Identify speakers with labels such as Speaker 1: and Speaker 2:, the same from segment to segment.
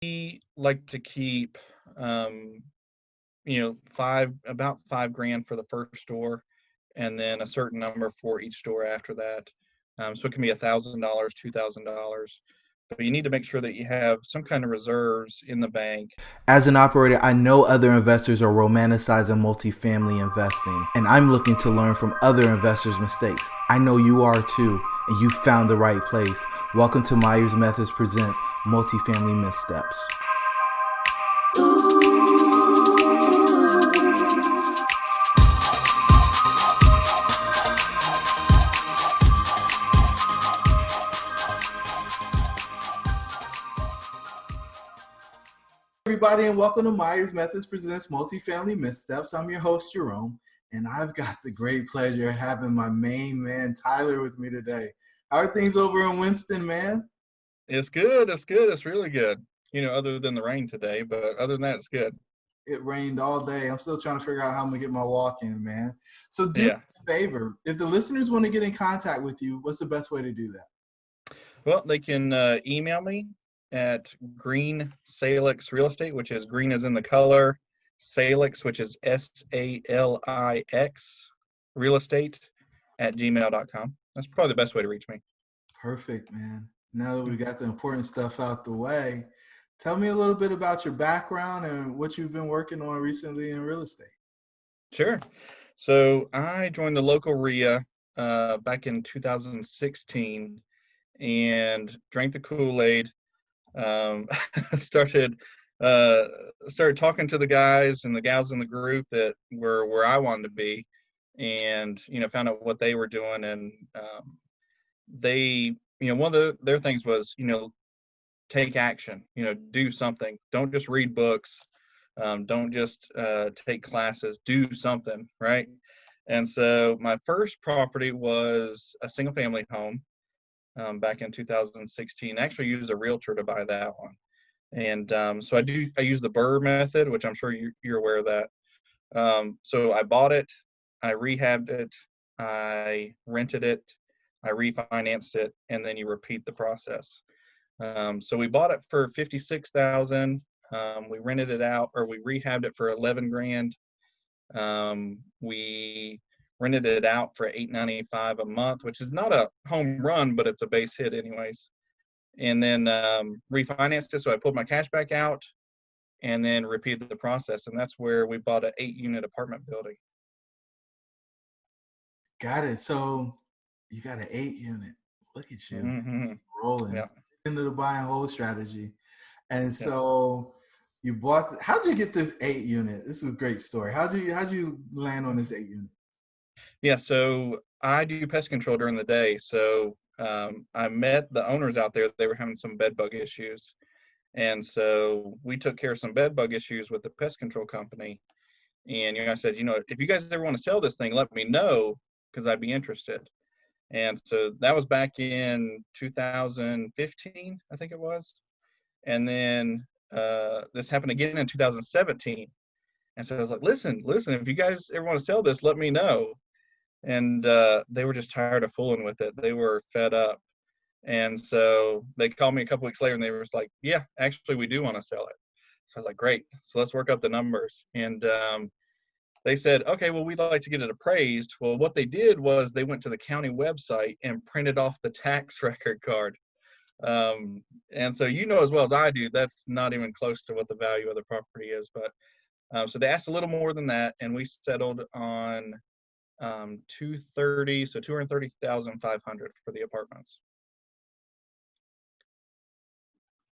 Speaker 1: like to keep, about 5 grand for the first store, and then a certain number for each store after that. So it can be $1,000, $2,000, but you need to make sure that you have some kind of reserves in the bank.
Speaker 2: As an operator, I know other investors are romanticizing multifamily investing, and I'm looking to learn from other investors' mistakes. I know you are too, and you found the right place. Welcome to Myers Methods Presents Multifamily Missteps. Everybody, and welcome to Myers Methods Presents Multifamily Missteps. I'm your host, Jerome, and I've got the great pleasure of having my main man, Tyler, with me today. How are things over in Winston, man?
Speaker 1: It's good. It's good. It's really good. Other than the rain today, but other than that, it's good.
Speaker 2: It rained all day. I'm still trying to figure out how I'm going to get my walk in, man. So do me
Speaker 1: Yeah.
Speaker 2: a favor. If the listeners want to get in contact with you, what's the best way to do that?
Speaker 1: Well, they can email me at Green Salix Real Estate, which is green as in the color, Salix, which is SALIX, real estate at gmail.com. That's probably the best way to reach me.
Speaker 2: Perfect, man. Now that we got the important stuff out the way, tell me a little bit about your background and what you've been working on recently in real estate.
Speaker 1: Sure. So I joined the local RIA back in 2016 and drank the Kool-Aid. Um, started started talking to the guys and the gals in the group that were where I wanted to be, and found out what they were doing, and they one of their things was take action, do something, don't just read books, don't just take classes, do something, right? And so my first property was a single family home back in 2016. I actually used a realtor to buy that one. And so I use the Burr method, which I'm sure you're aware of that. So I bought it, I rehabbed it, I rented it, I refinanced it, and then you repeat the process. So we bought it for 56,000. We rented it out, or we rehabbed it for 11 grand. We rented it out for $895 a month, which is not a home run, but it's a base hit anyways. And then refinanced it, so I pulled my cash back out and then repeated the process, and that's where we bought an 8-unit apartment building.
Speaker 2: Got it. So you got an 8-unit. Look at you
Speaker 1: Mm-hmm.
Speaker 2: rolling
Speaker 1: Yeah.
Speaker 2: into the buy and hold strategy. And
Speaker 1: Yeah.
Speaker 2: so you bought. How'd you get this 8-unit? This is a great story. How'd you land on this 8-unit?
Speaker 1: Yeah. So I do pest control during the day. So I met the owners out there. They were having some bed bug issues. And so we took care of some bed bug issues with the pest control company. And I said, if you guys ever want to sell this thing, let me know because I'd be interested. And so that was back in 2015, I think it was. And then this happened again in 2017. And so I was like, listen, if you guys ever want to sell this, let me know. And they were just tired of fooling with it. They were fed up. And so they called me a couple weeks later and they were just like, yeah, actually, we do want to sell it. So I was like, great. So let's work out the numbers. And they said, okay, well, we'd like to get it appraised. Well, what they did was they went to the county website and printed off the tax record card. And so as well as I do, that's not even close to what the value of the property is. But so they asked a little more than that, and we settled on 230, so 230,500 for the apartments.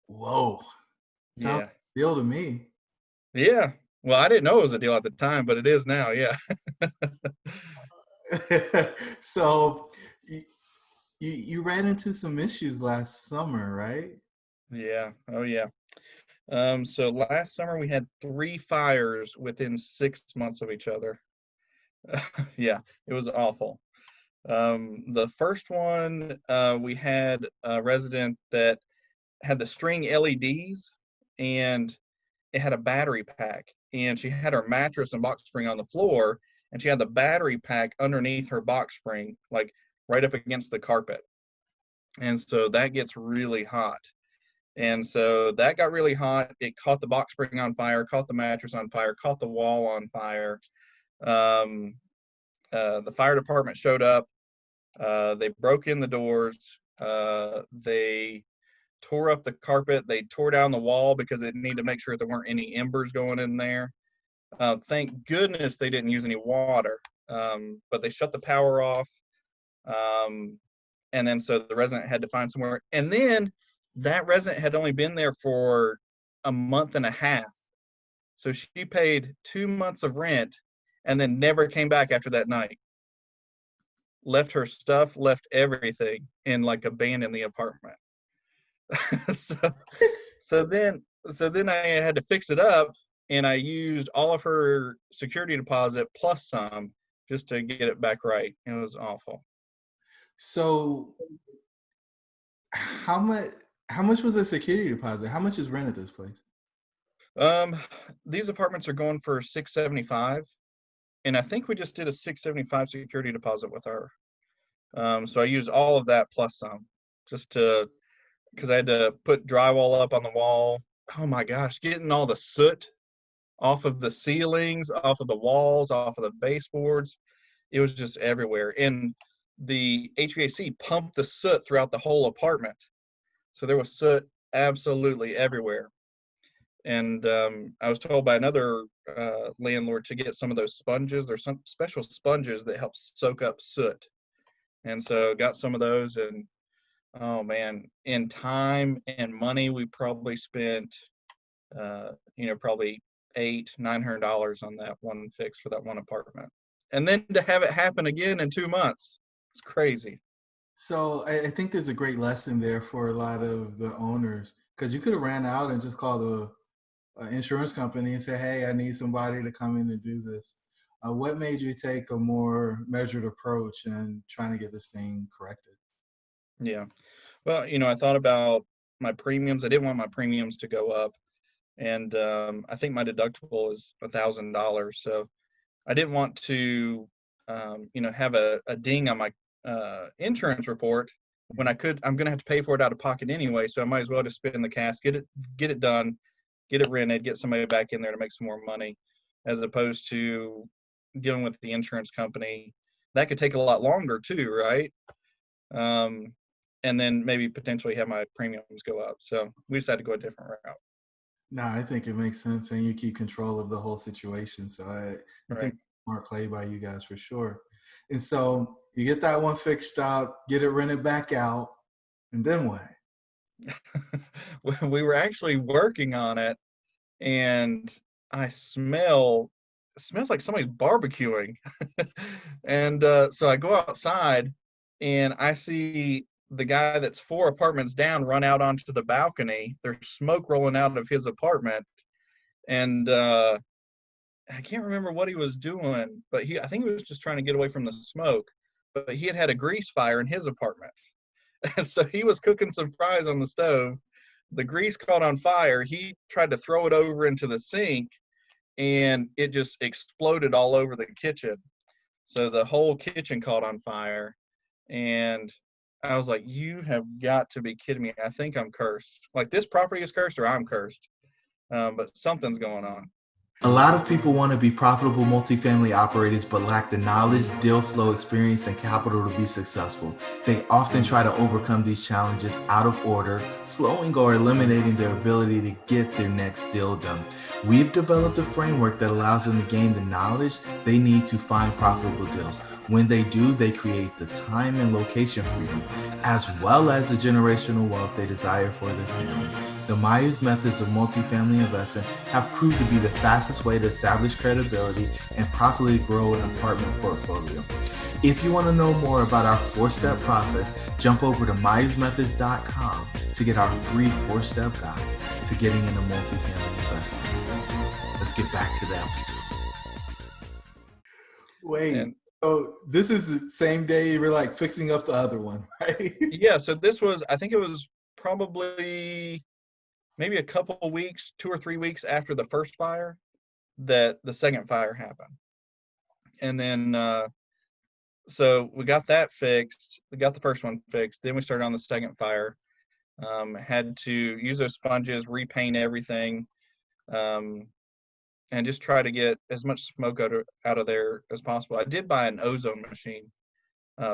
Speaker 2: Whoa, sounds
Speaker 1: Yeah.
Speaker 2: like a deal to me.
Speaker 1: Yeah. Well, I didn't know it was a deal at the time, but it is now. Yeah.
Speaker 2: So you ran into some issues last summer, right?
Speaker 1: Yeah. Oh, yeah. So last summer we had 3 fires within 6 months of each other. Yeah, it was awful. The first one, we had a resident that had the string LEDs, and it had a battery pack, and she had her mattress and box spring on the floor, and she had the battery pack underneath her box spring, like right up against the carpet. And so that gets really hot. And so that got really hot. It caught the box spring on fire, caught the mattress on fire, caught the wall on fire. Um, the fire department showed up. They broke in the doors. They tore up the carpet. They tore down the wall because they needed to make sure there weren't any embers going in there. Thank goodness they didn't use any water, but they shut the power off. And then so the resident had to find somewhere. And then that resident had only been there for a month and a half. So she paid 2 months of rent and then never came back after that night. Left her stuff, left everything, and like abandoned the apartment. so so then I had to fix it up, and I used all of her security deposit plus some just to get it back right. It was awful.
Speaker 2: So how much was the security deposit? How much is rent at this place?
Speaker 1: These apartments are going for $675, and I think we just did a $675 security deposit with her. So I used all of that plus some, just to, because I had to put drywall up on the wall. Oh my gosh, getting all the soot off of the ceilings, off of the walls, off of the baseboards. It was just everywhere. And the HVAC pumped the soot throughout the whole apartment. So there was soot absolutely everywhere. And I was told by another landlord to get some of those sponges. There's some special sponges that help soak up soot. And so got some of those, and oh man, in time and money, we probably spent, probably $800-900 on that one fix for that one apartment. And then to have it happen again in 2 months, it's crazy.
Speaker 2: So I think there's a great lesson there for a lot of the owners, because you could have ran out and just called the insurance company and say, hey, I need somebody to come in and do this. What made you take a more measured approach and trying to get this thing corrected?
Speaker 1: Yeah. Well, I thought about my premiums. I didn't want my premiums to go up. And I think my deductible is $1,000. So I didn't want to, have a ding on my insurance report when I'm going to have to pay for it out of pocket anyway. So I might as well just spin the cash, get it done, get it rented, get somebody back in there to make some more money, as opposed to dealing with the insurance company. That could take a lot longer too, right? And then maybe potentially have my premiums go up. So we decided to go a different route.
Speaker 2: No, I think it makes sense, and you keep control of the whole situation. So I
Speaker 1: Right.
Speaker 2: think smart play by you guys for sure. And so you get that one fixed up, get it rented back out, and then what?
Speaker 1: We were actually working on it, and I smells like somebody's barbecuing. And so I go outside, and I see the guy that's 4 apartments down run out onto the balcony. There's smoke rolling out of his apartment, and I can't remember what he was doing, but I think he was just trying to get away from the smoke. But he had a grease fire in his apartment. And so he was cooking some fries on the stove. The grease caught on fire. He tried to throw it over into the sink, and it just exploded all over the kitchen. So the whole kitchen caught on fire. And I was like, you have got to be kidding me. I think I'm cursed. Like, this property is cursed, or I'm cursed. But something's going on.
Speaker 2: A lot of people want to be profitable multifamily operators but lack the knowledge, deal flow experience, and capital to be successful. They often try to overcome these challenges out of order, slowing or eliminating their ability to get their next deal done. We've developed a framework that allows them to gain the knowledge they need to find profitable deals. When they do, they create the time and location freedom, as well as the generational wealth they desire for their family. The Myers methods of multifamily investing have proved to be the fastest way to establish credibility and profitably grow an apartment portfolio. If you want to know more about our 4-step process, jump over to myersmethods.com to get our free 4-step guide to getting into multifamily investing. Let's get back to the episode. Wait, so this is the same day you were like fixing up the other one, right?
Speaker 1: Yeah, so I think it was probably maybe a couple of weeks, 2 or 3 weeks after the first fire, that the second fire happened. And then, so we got that fixed. We got the first one fixed. Then we started on the second fire. Had to use those sponges, repaint everything, um, and just try to get as much smoke out of there as possible. I did buy an ozone machine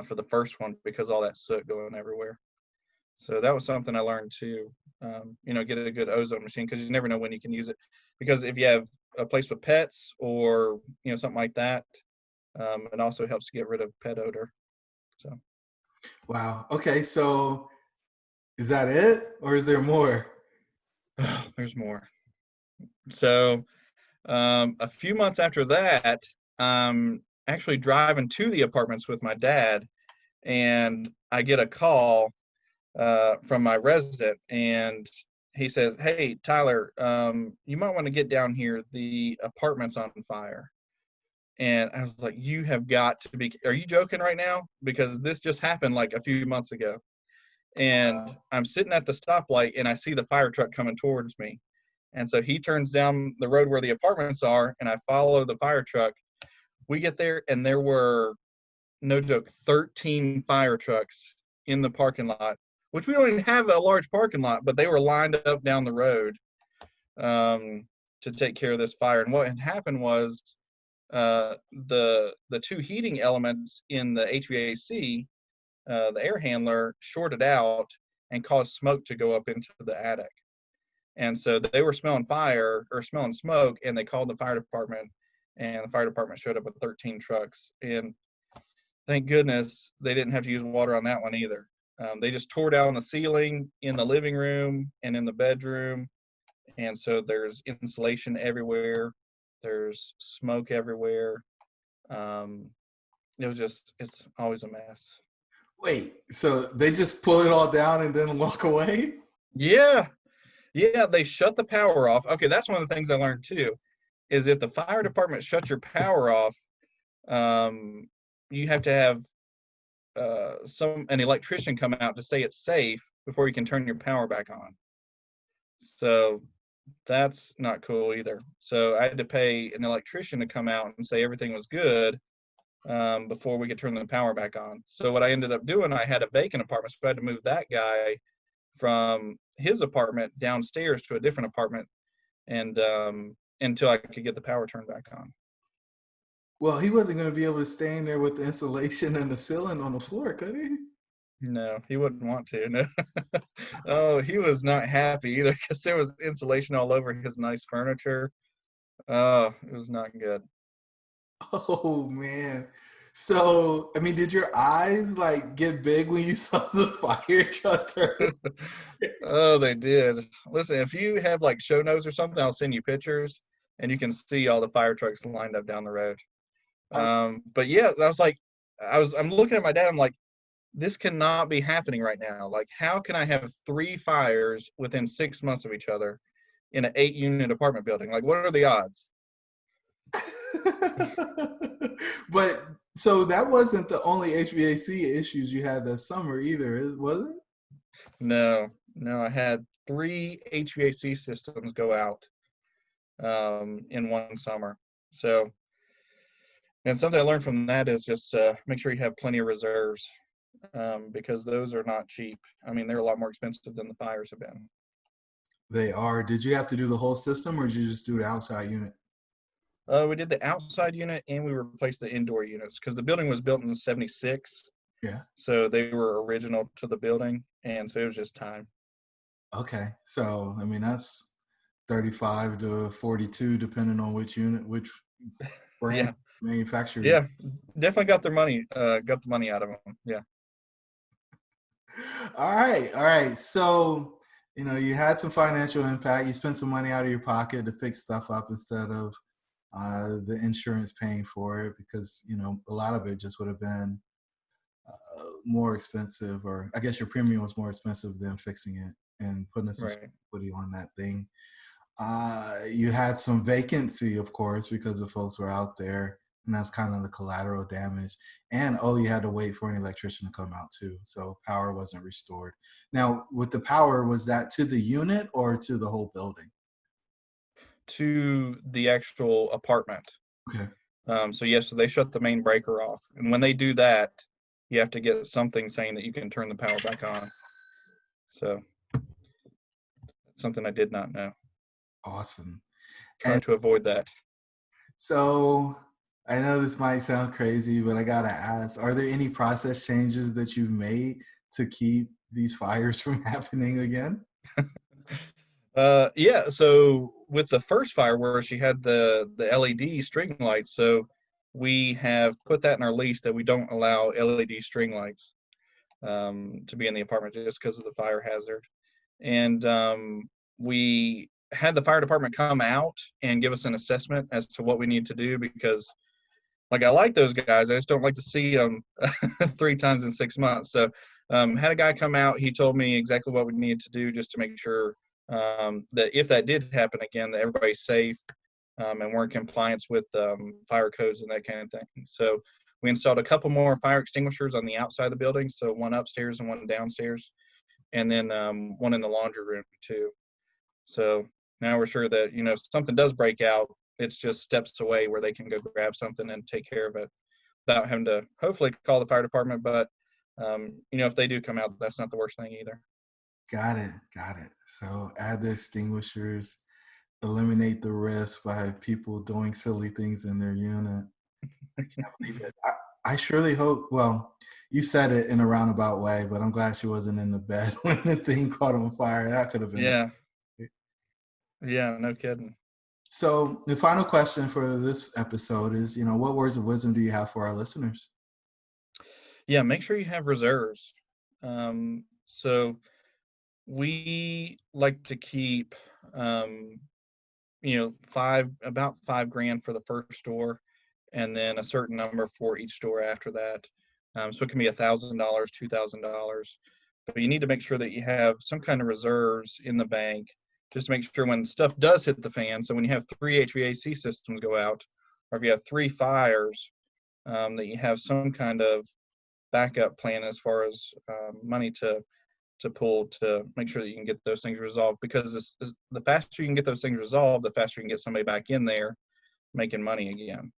Speaker 1: for the first one because all that soot going everywhere. So that was something I learned too. Get a good ozone machine because you never know when you can use it. Because if you have a place with pets or something like that, it also helps to get rid of pet odor. So
Speaker 2: Wow. Okay, so is that it, or is there more?
Speaker 1: there's more. So a few months after that, I'm actually driving to the apartments with my dad, and I get a call from my resident, and he says, "Hey, Tyler, you might want to get down here. The apartment's on fire." And I was like, "You have got to be, are you joking right now? Because this just happened like a few months ago." And I'm sitting at the stoplight and I see the fire truck coming towards me. And so he turns down the road where the apartments are, and I follow the fire truck. We get there, and there were, no joke, 13 fire trucks in the parking lot, which we don't even have a large parking lot, but they were lined up down the road to take care of this fire. And what had happened was the two heating elements in the HVAC, the air handler, shorted out and caused smoke to go up into the attic. And so they were smelling fire or smelling smoke, and they called the fire department, and the fire department showed up with 13 trucks. And thank goodness they didn't have to use water on that one either. They just tore down the ceiling in the living room and in the bedroom. And so there's insulation everywhere. There's smoke everywhere. It's always a mess.
Speaker 2: Wait, so they just pull it all down and then walk away?
Speaker 1: Yeah. Yeah. They shut the power off. Okay. That's one of the things I learned too, is if the fire department shuts your power off, you have to have an electrician come out to say it's safe before you can turn your power back on. So that's not cool either. So I had to pay an electrician to come out and say everything was good before we could turn the power back on. So what I ended up doing, I had a vacant apartment, so I had to move that guy from his apartment downstairs to a different apartment, and until I could get the power turned back on.
Speaker 2: Well, he wasn't going to be able to stay in there with the insulation and the ceiling on the floor, could he?
Speaker 1: No, he wouldn't want to. No. Oh, he was not happy either because there was insulation all over his nice furniture. Oh, it was not good.
Speaker 2: Oh man. So, I mean, did your eyes like get big when you saw the fire truck turn?
Speaker 1: Oh, they did. Listen, if you have like show notes or something, I'll send you pictures, and you can see all the fire trucks lined up down the road. But yeah, I'm looking at my dad. I'm like, this cannot be happening right now. Like, how can I have 3 fires within 6 months of each other in an 8-unit apartment building? Like, what are the odds?
Speaker 2: But so that wasn't the only HVAC issues you had this summer either, was it?
Speaker 1: No, no, I had 3 HVAC systems go out in one summer. So, and something I learned from that is just make sure you have plenty of reserves, because those are not cheap. I mean, they're a lot more expensive than the fires have been.
Speaker 2: They are. Did you have to do the whole system, or did you just do the outside unit?
Speaker 1: We did the outside unit, and we replaced the indoor units because the building was built in '76.
Speaker 2: Yeah.
Speaker 1: So they were original to the building, and so it was just time.
Speaker 2: Okay. So, I mean, that's 35 to 42, depending on which unit, which brand
Speaker 1: Yeah,
Speaker 2: manufacturer.
Speaker 1: yeah, definitely got the money out of them. Yeah.
Speaker 2: All right. All right. So, you had some financial impact. You spent some money out of your pocket to fix stuff up instead of the insurance paying for it, because, a lot of it just would have been more expensive, or I guess your premium was more expensive than fixing it and putting some
Speaker 1: Right.
Speaker 2: equity on that thing. You had some vacancy, of course, because the folks were out there, and that's kind of the collateral damage. And you had to wait for an electrician to come out too, so power wasn't restored. Now, with the power, was that to the unit or to the whole building?
Speaker 1: To the actual apartment.
Speaker 2: Okay.
Speaker 1: So yes, so they shut the main breaker off, and when they do that, you have to get something saying that you can turn the power back on. So something I did not know.
Speaker 2: Awesome.
Speaker 1: Try to avoid that.
Speaker 2: So I know this might sound crazy, but I gotta ask, are there any process changes that you've made to keep these fires from happening again?
Speaker 1: Yeah, so with the first fire where she had the LED string lights, so we have put that in our lease that we don't allow LED string lights to be in the apartment just because of the fire hazard. And we had the fire department come out and give us an assessment as to what we need to do because, like, I like those guys, I just don't like to see them 3 times in 6 months. So had a guy come out. He told me exactly what we needed to do just to make sure that if that did happen again, that everybody's safe and we're in compliance with fire codes and that kind of thing. So we installed a couple more fire extinguishers on the outside of the building, so one upstairs and one downstairs, and then one in the laundry room too. So now we're sure that, if something does break out, it's just steps away where they can go grab something and take care of it without having to hopefully call the fire department. But if they do come out, that's not the worst thing either.
Speaker 2: Got it. So add the extinguishers, eliminate the risk by people doing silly things in their unit. I can't believe it. I surely hope, well, you said it in a roundabout way, but I'm glad she wasn't in the bed when the thing caught on fire. That could have been
Speaker 1: Yeah. Yeah, no kidding.
Speaker 2: So the final question for this episode is, what words of wisdom do you have for our listeners?
Speaker 1: Yeah, make sure you have reserves. So we like to keep, about $5,000 for the first store, and then a certain number for each store after that. So it can be $1,000, $2,000, but you need to make sure that you have some kind of reserves in the bank, just to make sure when stuff does hit the fan. So when you have 3 HVAC systems go out, or if you have 3 fires, that you have some kind of backup plan as far as money to pull to make sure that you can get those things resolved. Because the faster you can get those things resolved, the faster you can get somebody back in there making money again.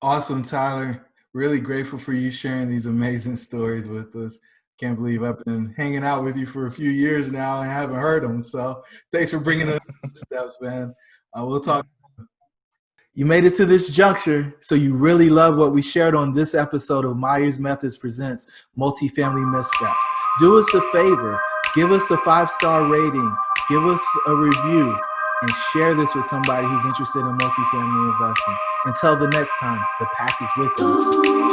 Speaker 2: Awesome, Tyler. Really grateful for you sharing these amazing stories with us. Can't believe I've been hanging out with you for a few years now and haven't heard them. So thanks for bringing us steps, man. We'll talk. You made it to this juncture, so you really love what we shared on this episode of Myers Methods Presents Multifamily Missteps. Do us a favor, give us a 5-star rating, give us a review, and share this with somebody who's interested in multifamily investing. Until the next time, the pack is with you.